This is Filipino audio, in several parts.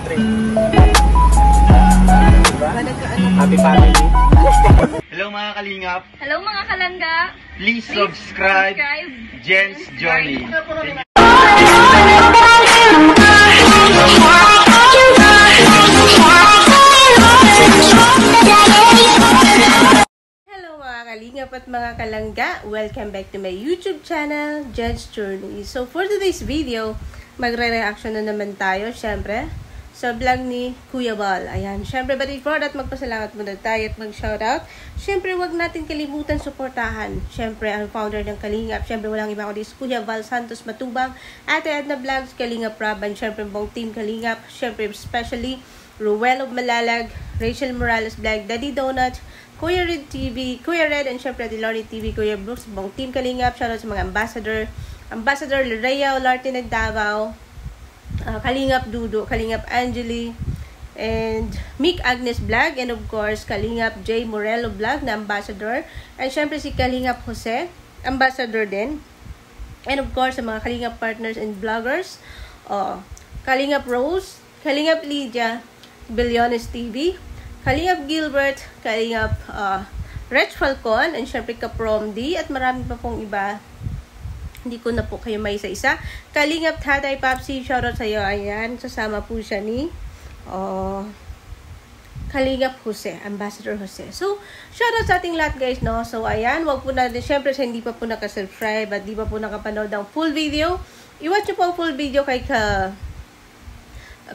3. Diba? Happy family. Hello mga kalingap. Hello mga kalangga. Please subscribe Jen's Journey. Hello mga kalingap at mga kalangga. Welcome back to my YouTube channel, Jen's Journey. So for today's video, magre-reaction na naman tayo, syempre, sa vlog ni Kuya Bal. Ayan, syempre, but before that, magpasalamat muna tayo at mag-shoutout. Syempre, wag natin kalimutan suportahan. Syempre, ang founder ng Kalingap. Syempre, walang iba kundi Kuya Bal Santos Matubang, Ate Edna Vlogs, Kalingap Raban, syempre, buong team Kalingap. Syempre, especially, Ruel of Malalag, Rachel Morales Vlog, Daddy Donut, Kuya Red TV, Kuya Red, and syempre, Dilori TV, Kuya Brooks, buong team Kalingap. Shoutout sa mga Ambassador Loreo, Larte ng Davao, Kalingap Dudo, Kalingap Angeli, and Mick Agnes Vlog, and of course, Kalingap J. Morello Vlog na Ambassador, and syempre si Kalingap Jose, Ambassador din, and of course, sa mga Kalingap partners and vloggers, Kalingap Rose, Kalingap Lydia, Billiones TV, Kalingap Gilbert, Kalingap Rech Falcon, and syempre Kaprom D, at marami pa pong iba. Hindi ko na po kayo may isa-isa. Kalingap Tatay Papsi, shoutout sa iyo. Ayan, sasama po siya ni Kalingap Jose, Ambassador Jose. So, shoutout sa ating lahat guys, no? So, ayan, wag po natin, syempre sa hindi pa po nakasubscribe at di pa po nakapanood ng full video, i-watch nyo po ang full video kay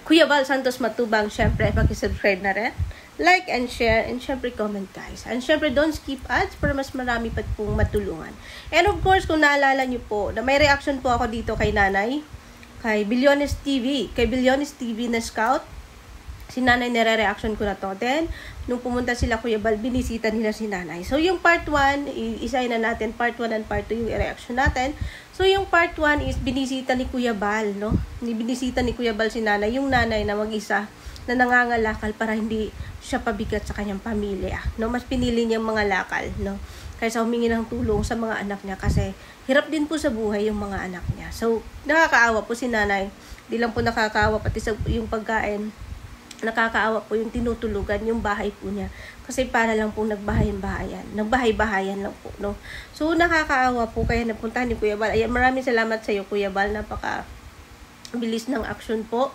Kuya Bal Santos Matubang. Syempre, pakisubscribe na rin. Like and share, and syempre comment guys. And syempre don't skip ads para mas marami pa pong matulungan. And of course, kung naalala nyo po, na may reaction po ako dito kay Nanay, kay Billiones TV, na scout. Si Nanay nire-reaction ko na to. Then, nung pumunta sila Kuya Bal, binisita nila si Nanay. So yung part 1, isahin na natin, part 1 and part 2 yung reaction natin. So yung part 1 is binisita ni Kuya Bal, no? Binisita ni Kuya Bal si Nanay, yung nanay na mag-isa, na nangangalakal para hindi siya pabigat sa kanyang pamilya, no? Mas pinili niyang mga lakal, no? Kaysa humingi ng tulong sa mga anak niya kasi hirap din po sa buhay yung mga anak niya. So, nakakaawa po si Nanay. Di lang po nakakaawa, pati sa yung pagkain, nakakaawa po yung tinutulugan, yung bahay po niya. Kasi para lang po nagbahay-bahayan lang po, no? So, nakakaawa po, kaya napuntahan ni Kuya Bal. Ayan, maraming salamat sa iyo, Kuya Bal. Napaka bilis ng action po.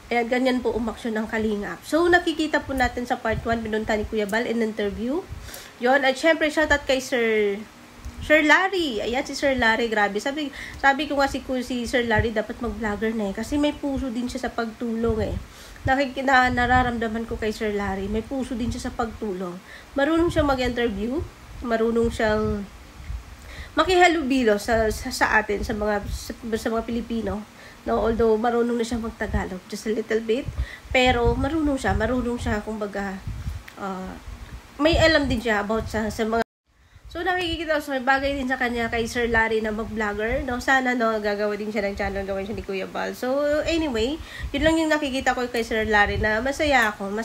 Ayan, ganyan po umaksyon ng Kalingap. So, nakikita po natin sa part 1, binunta ni Kuya Bal in interview. Yon, at syempre, shoutout kay Sir Larry. Ayan, si Sir Larry, grabe. Sabi ko nga si Sir Larry dapat mag-vlogger na eh. Kasi may puso din siya sa pagtulong eh. Nararamdaman ko kay Sir Larry, may puso din siya sa pagtulong. Marunong siyang mag-interview, marunong siyang makihalubilo sa atin, sa mga Pilipino. No, although marunong na siya mag-Tagalog, just a little bit, pero marunong siya, kumbaga, may alam din siya about sa mga. So, nakikita ko, may bagay din sa kanya kay Sir Larry na mag-vlogger, no? Sana, no, gagawa din siya ng channel, gawin siya ni Kuya Bal. So, anyway, yun lang yung nakikita ko kay Sir Larry na masaya ako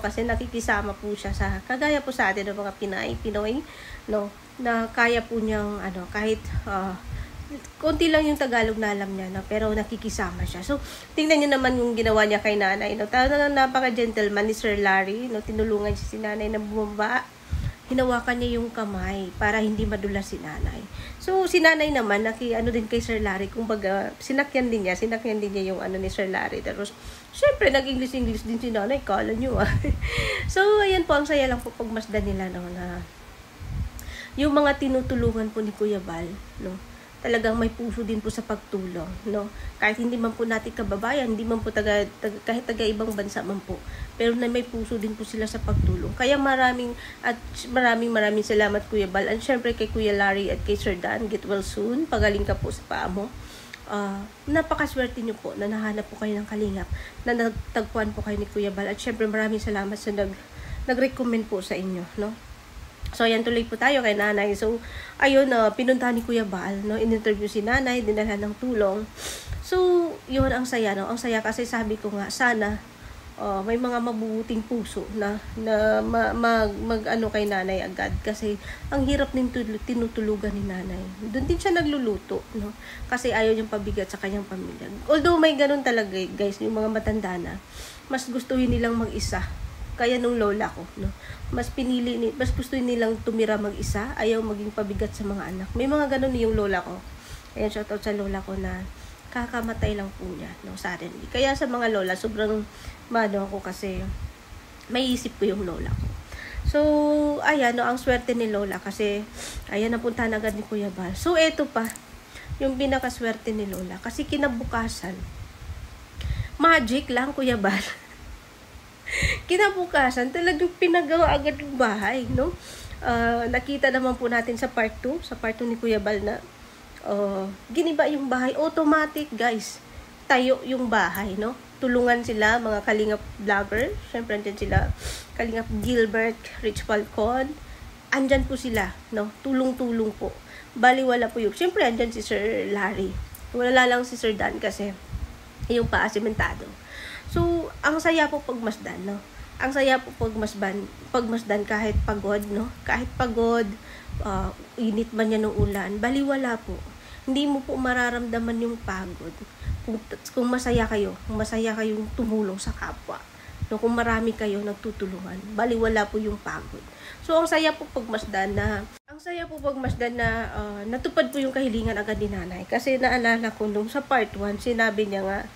kasi nakikisama po siya sa, kagaya po sa atin ng mga Pinoy, no? Na kaya po niyang, kahit, konti lang yung Tagalog na alam niya, no? Pero nakikisama siya. So, tingnan niyo naman yung ginawa niya kay Nanay, no? Talagang napaka-gentleman ni Sir Larry, no? Tinulungan siya si Nanay na bumaba. Hinawakan niya yung kamay para hindi madulas si Nanay. So, si Nanay naman, din kay Sir Larry, kumbaga, sinakyan din niya yung ni Sir Larry. Tapos, syempre, nag-English din si Nanay, kala niyo So, ayan po, ang saya lang po pagmasdan nila, no? Na yung mga tinutulungan po ni Kuya Bal, no? Talagang may puso din po sa pagtulong, no? Kahit hindi man po natin kababayan, hindi man po kahit taga-ibang bansa man po, pero na may puso din po sila sa pagtulong. Kaya maraming salamat Kuya Bal. And syempre kay Kuya Larry at kay Sir Dan, get well soon. Pagaling ka po sa paa mo. Napakaswerte niyo po na nahanap po kayo ng Kalingap, na nagtagpuan po kayo ni Kuya Bal. At syempre maraming salamat sa nag-recommend po sa inyo, no? So, ayan, tuloy po tayo kay Nanay. So, ayun, pinuntahan ni Kuya Bal, no? In-interview si Nanay, dinala ng tulong. So, yun, ang saya, no? Ang saya kasi sabi ko nga, sana, may mga mabubuting puso na mag ano kay nanay agad kasi ang hirap din tinutulugan ni nanay. Doon din siya nagluluto, no? Kasi ayaw niyang pabigat sa kanyang pamilya. Although may ganun talaga, guys, yung mga matanda na mas gustuhin nilang mag-isa. Kaya nung lola ko, no? Mas gusto nilang tumira mag-isa, ayaw maging pabigat sa mga anak. May mga ganun yung lola ko. Ayan, shoutout sa lola ko na kakamatay lang po niya, no, suddenly. Kaya sa mga lola, sobrang mano ako kasi may isip ko yung lola ko. So, ayan, no, ang swerte ni lola kasi, ayan, napuntahan agad ni Kuya Bal. So, eto pa, yung pinakaswerte ni lola. Kasi kinabukasan, magic lang, Kuya Bal. Kinabukasan, talagang pinagawa agad yung bahay, no? Nakita naman po natin sa part 2 ni Kuya Bal na giniba yung bahay, automatic, guys. Tayo yung bahay, no? Tulungan sila, mga kalingap vlogger. Syempre, andyan sila, kalingap Gilbert, Rich Falcon. Andyan po sila, no? Tulong-tulong po. Baliwala po yung, syempre, andyan si Sir Larry. Wala lang si Sir Dan kasi yung paa sementado. So, ang saya po pagmasdan, no? Ang saya po pagmasdan kahit pagod, no? Kahit pagod, init man yan ng ulan, baliwala po. Hindi mo po mararamdaman yung pagod. Kung masaya kayong tumulong sa kapwa. No, kung marami kayo nagtutulungan, baliwala po yung pagod. So, ang saya po pagmasdan na natupad po yung kahilingan agad ni nanay. Kasi naalala ko nung sa part 1, sinabi niya nga,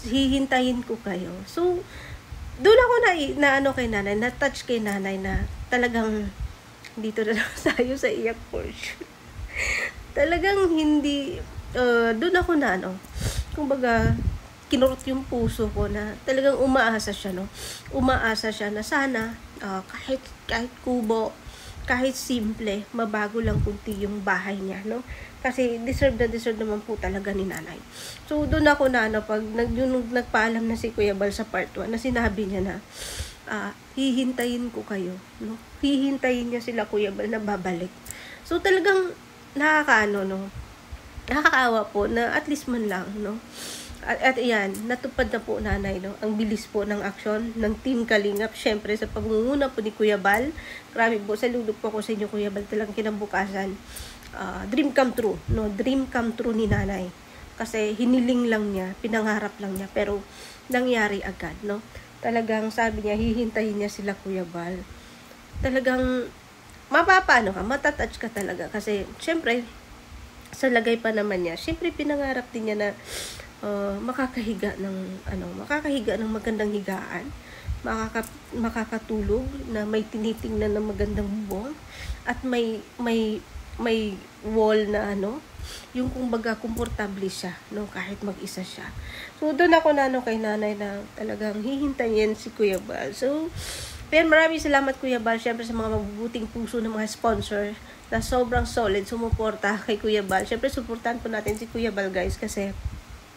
hihintayin ko kayo. So, doon ako na-touch kay nanay na talagang dito na lang tayo sa iyak portion. Talagang hindi, doon ako kumbaga, kinurot yung puso ko na talagang umaasa siya, no? Umaasa siya na sana, kahit kubo, kahit simple, mabago lang kunti yung bahay niya, no? Kasi deserve naman po talaga ni nanay. So, doon ako pag nagpaalam na si Kuya Bal sa part 1, na sinabi niya na, hihintayin ko kayo, no? Hihintayin niya sila Kuya Bal na babalik. So, talagang nakakaawa po na at least man lang, no? At ayan, natupad na po nanay, no? Ang bilis po ng aksyon ng Team Kalingap, syempre sa pangunguna po ni Kuya Bal. Grabe po, saludo po ako sa inyo, Kuya Bal. Talagang kinabukasan, dream come true, no? Dream come true ni nanay. Kasi hiniling lang niya, pinangarap lang niya, pero nangyari agad, no? Talagang sabi niya, hihintayin niya sila Kuya Bal. Talagang matatouch ka talaga. Kasi, syempre, sa lagay pa naman niya, syempre pinangarap din niya na makakahiga ng magandang higaan, makakatulog na may tinitingnan na magandang bubong, at may wall na yung kumbaga komportable siya, no, kahit mag-isa siya. So doon ako kay nanay na talagang hihintayin si Kuya Bal. So pero maraming salamat Kuya Bal, syempre sa mga mabubuting puso ng mga sponsor na sobrang solid sumuporta kay Kuya Bal. Syempre suportahan po natin si Kuya Bal, guys, kasi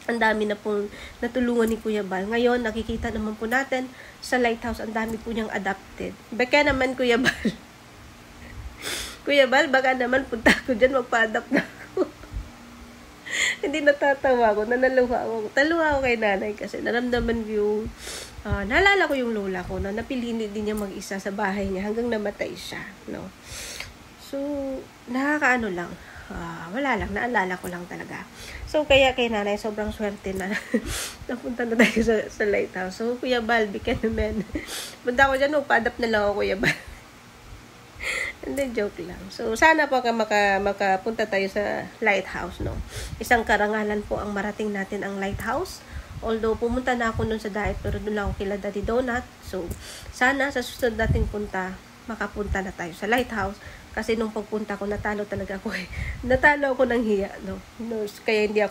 ang dami na pong natulungan ni Kuya Bal. Ngayon nakikita naman po natin sa Lighthouse, ang dami po niyang adopted. Baka naman Kuya Bal. Kuya Bal, baka naman punta ko dyan, magpa-adopt na ako. Hindi, natatawa ko, naluha ako kay nanay kasi naramdaman ko yung, naalala ko yung lola ko na napilini din niya mag-isa sa bahay niya hanggang namatay siya, no? So, lang. Wala lang, naalala ko lang talaga. So, kaya kay nanay, sobrang swerte na napunta na tayo sa Lighthouse. So, Kuya Bal, bika naman. Punta ko dyan, pa-adopt na lang ako, Kuya Bal. Hindi, joke lang. So, sana po makapunta tayo sa Lighthouse, no? Isang karangalan po ang marating natin ang Lighthouse. Although, pumunta na ako nun sa diet, pero doon lang ako kila Daddy Donut. So, sana sa susunod nating punta, makapunta na tayo sa Lighthouse. Kasi nung pagpunta ko, natalo talaga ako eh. Natalo ako ng hiya, no? Kaya hindi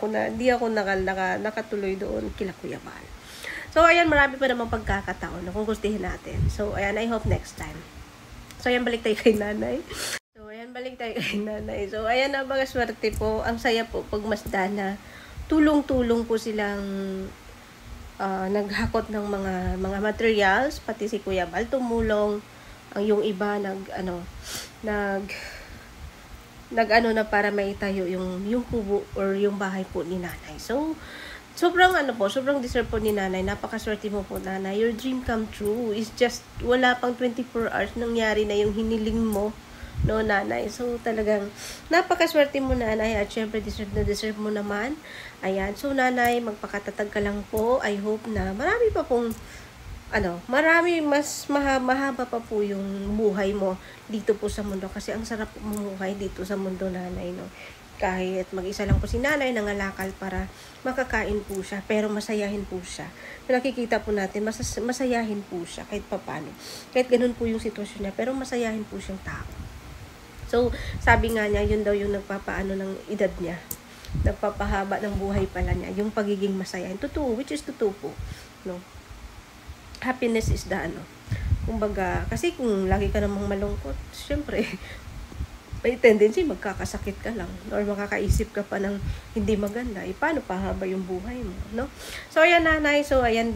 ako nakatuloy doon kila Kuya Bal. So, ayan, marami pa namang pagkakataon na kung gustuhin natin. So, ayan, I hope next time. So, ayan, balik tayo kay nanay. So, ayan na, mga swerte po. Ang saya po pagmasdan na tulong-tulong po silang naghakot ng mga materials, pati si Kuya Bal tumulong. Ang yung iba na para maitayo yung kubo or yung bahay po ni nanay. So, sobrang sobrang deserve po ni nanay. Napakaswerte mo po, nanay. Your dream come true. It's just, wala pang 24 hours, nangyari na yung hiniling mo, no, nanay. So, talagang, napakaswerte mo, nanay. At syempre, deserve mo naman. Ayan. So, nanay, magpakatatag ka lang po. I hope na marami pa pong, marami mas mahaba pa po yung buhay mo dito po sa mundo. Kasi ang sarap mamuhay dito sa mundo, nanay, no. Kahit mag-isa lang po si nanay, nangalakal para makakain po siya, pero masayahin po siya. Nakikita po natin, masayahin po siya kahit papano. Kahit ganun po yung sitwasyon niya, pero masayahin po siyang tao. So, sabi nga niya, yun daw yung nagpapaano ng edad niya. Nagpapahaba ng buhay pala niya, yung pagiging masayahin. Totoo, which is totoo po. No? Happiness is the kumbaga, kasi kung lagi ka namang malungkot, syempre, may tendency magkakasakit ka lang or makakaisip ka pa ng hindi maganda. Paano pahaba yung buhay mo, no? So, ayan, nanay. So, ayan,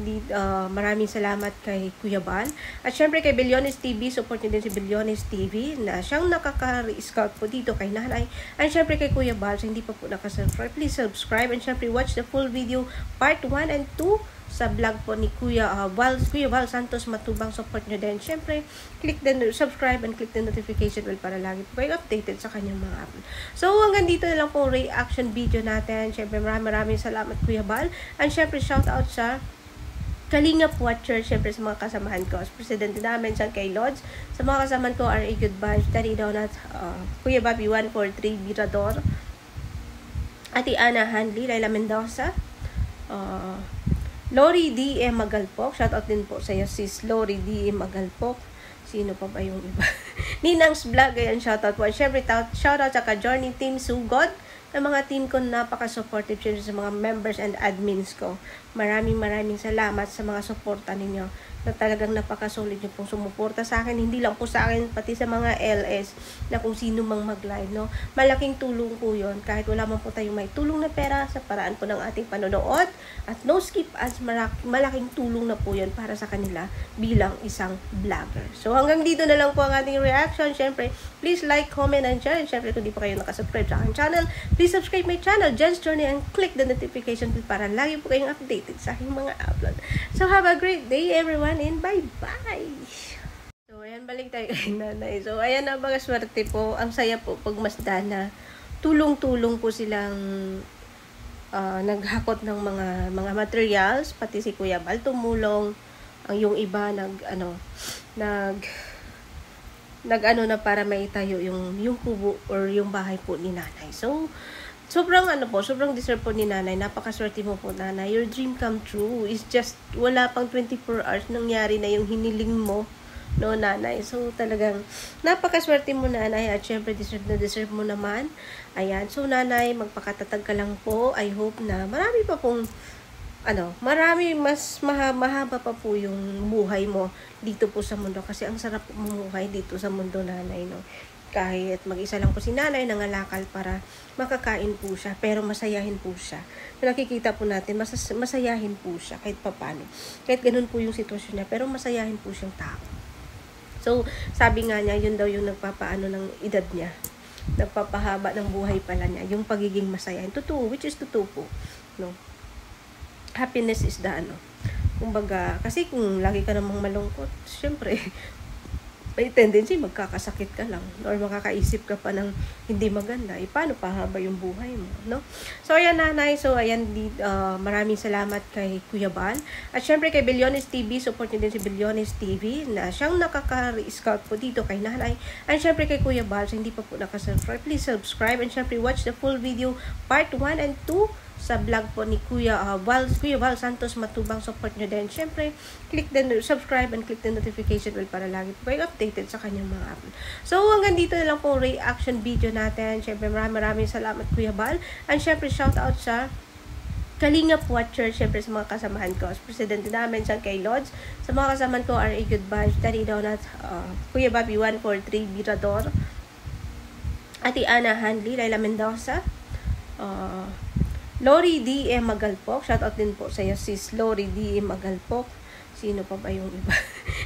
maraming salamat kay Kuya Bal. At syempre kay Bilyones TV, support niyo din si Bilyones TV na siyang nakaka-scout po dito kay nanay. And syempre kay Kuya Bal, so hindi pa po nakasubscribe, please subscribe. And syempre watch the full video, part 1 and 2 sa vlog po ni Kuya Val Santos Matubang. Support nyo din. Siyempre, subscribe and click the notification bell para lagi po kayo updated sa kanyang mga upload. So, hanggang dito na lang po reaction video natin. Siyempre, maraming salamat Kuya Val. And siyempre, shout out sa Kalingap Watcher, siyempre sa mga kasamahan ko. As presidente namin sa kay Lods. Sa mga kasamahan ko, R.A. Good Vibes, Tari Donut, Kuya Bobby 143, Virador, Ate Ana Handley, Laila Mendoza, Lori D.M. Magalpok. Shoutout din po sa iyo, sis Lori D.M. Magalpok. Sino pa ba yung iba? Ninang's Vlog, ayan, shoutout po. Siyempre, shoutout sa ka-Journey Team Sugod, ng mga team ko napaka-supportive sa mga members and admins ko. Maraming salamat sa mga suporta ninyo na talagang napaka-solid nyo pong sumuporta sa akin. Hindi lang po sa akin, pati sa mga LS na kung sino mang mag-live, no? Malaking tulong po yun. Kahit wala man po tayong may tulong na pera sa paraan po ng ating panonood at no skip ads, malaking tulong na po yun para sa kanila bilang isang vlogger. So hanggang dito na lang po ang ating reaction. Siyempre, please like, comment, and share. And siyempre, kung di pa kayo nakasubscribe sa aking channel, please subscribe my channel, Jen's Journey, and click the notification bell para lagi po kayong updated sa aking mga upload. So have a great day, everyone, and bye-bye! So, ayan, balik tayo kay nanay. So, ayan na, mga swerte po. Ang saya po pag masda na tulong-tulong po silang naghakot ng mga materials, pati si Kuya Bal tumulong. Yung iba na para maitayo yung kubo or yung bahay po ni nanay. So, sobrang deserve po ni nanay. Napakaswerte mo po, nanay. Your dream come true. It's just, wala pang 24 hours, nangyari na yung hiniling mo, no, nanay. So, talagang, napakaswerte mo, nanay. At syempre, deserve mo naman. Ayan. So, nanay, magpakatatag ka lang po. I hope na marami pa pong, marami mas mahaba pa po yung buhay mo dito po sa mundo. Kasi ang sarap mamuhay dito sa mundo, nanay, no. Kahit mag-isa lang po si nanay, nangalakal para makakain po siya, pero masayahin po siya. Nakikita po natin, masayahin po siya kahit papano. Kahit ganun po yung sitwasyon niya, pero masayahin po siyang tao. So, sabi nga niya, yun daw yung nagpapaano ng edad niya. Nagpapahaba ng buhay pala niya, yung pagiging masayahin. Totoo, which is totoo po. No? Happiness is the kumbaga, kasi kung lagi ka namang malungkot, syempre, may tendency magkakasakit ka lang or makakaisip ka pa ng hindi maganda. Paano pahaba yung buhay mo, no? So, ayan, nanay. So, ayan, maraming salamat kay Kuya Bal. At syempre kay Bilyones TV, support niyo din si Bilyones TV na siyang nakaka-scout po dito kay nanay. And syempre kay Kuya Bal, so hindi pa po nakasubscribe, please subscribe. And syempre watch the full video, part 1 and 2 sa vlog po ni Kuya Val Santos Matubang. Support nyo din. Siyempre, subscribe and click the notification bell para lagi po kayo updated sa kanyang mga upload. So, hanggang dito na lang po reaction video natin. Siyempre, maraming salamat Kuya Val. And siyempre, shout out sa Kalingap Watcher, siyempre sa mga kasamahan ko. As presidente namin sa kay Lods. Sa mga kasamahan ko, R.A. Good Vibes, Tari Donut, Kuya Bobby 143, Virador, Ate Ana Handley, Laila Mendoza, Lori D.M. Magalpok. Shoutout din po sa iyo, sis Lori D.M. Magalpok. Sino pa ba yung iba?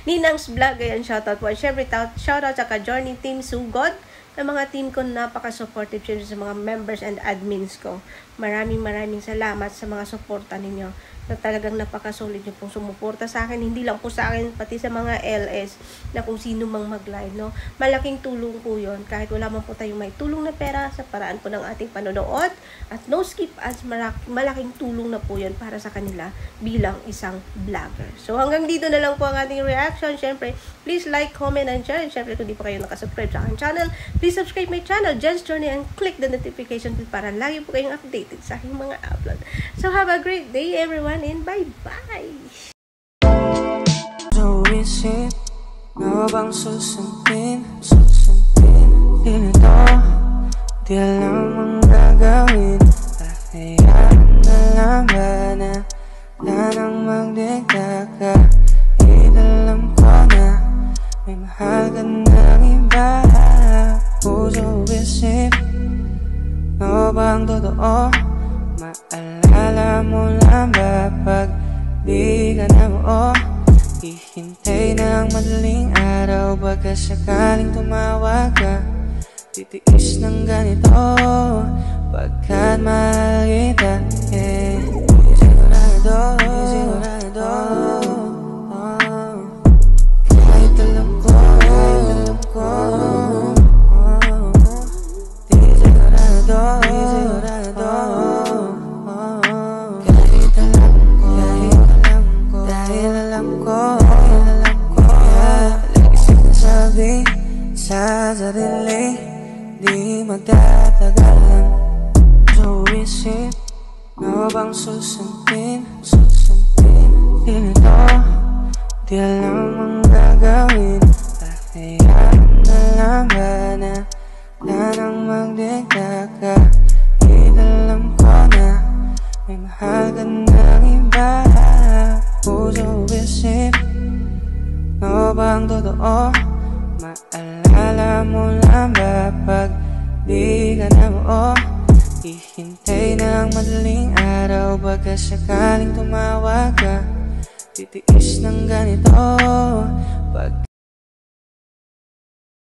Ninang's Vlog, ayan, shoutout po. Siyempre, shoutout sa ka-Journey Team Sugod, ng mga team ko, napaka-supportive sa mga members and admins ko. Maraming salamat sa mga suporta ninyo, na talagang napaka-solid nyo pong sumuporta sa akin, hindi lang po sa akin, pati sa mga LS na kung sino mang mag-live, no? Malaking tulong po yun, kahit wala man po tayong may tulong na pera sa paraan po ng ating panonood, at no skip ads, malaking tulong na po yun para sa kanila bilang isang vlogger. So hanggang dito na lang po ang ating reaction. Syempre, please like, comment, and share. And syempre, kung di pa kayo nakasubscribe sa aking channel, please subscribe my channel, Jen's Journey, and click the notification bell para lagi po kayong updated sa aking mga upload. So have a great day everyone, and bye-bye! So isip, ano bang susundin? Ganito, di alam ang gagawin. Kaya na lang ba na nang magdikta ka? Alam ko na may mahal ka ng iba. Puso isip, ano bang totoo? Maalala mo lang ba pag di ka na buo? Hihintay ng madaling araw, baka sakaling tumawag ka. Titiis ng ganito pagkat mahal kita. Sigurado kahit alam ko di sigurado kahit alam ko dahil alam ko lagi sinasabi sa sarili di magtatagalan. So isip, ano bang susundin? Ganito, di alam ang gagawin. Kaya na lang ba na nang magdikta ka? Alam ko na may mahal ka ng iba. Puso isip, ano bang totoo? Maalala mo lang ba pag di ka na buo? Hihintay ng madaling araw, baka sakaling tumawag ka. Titiis ng ganito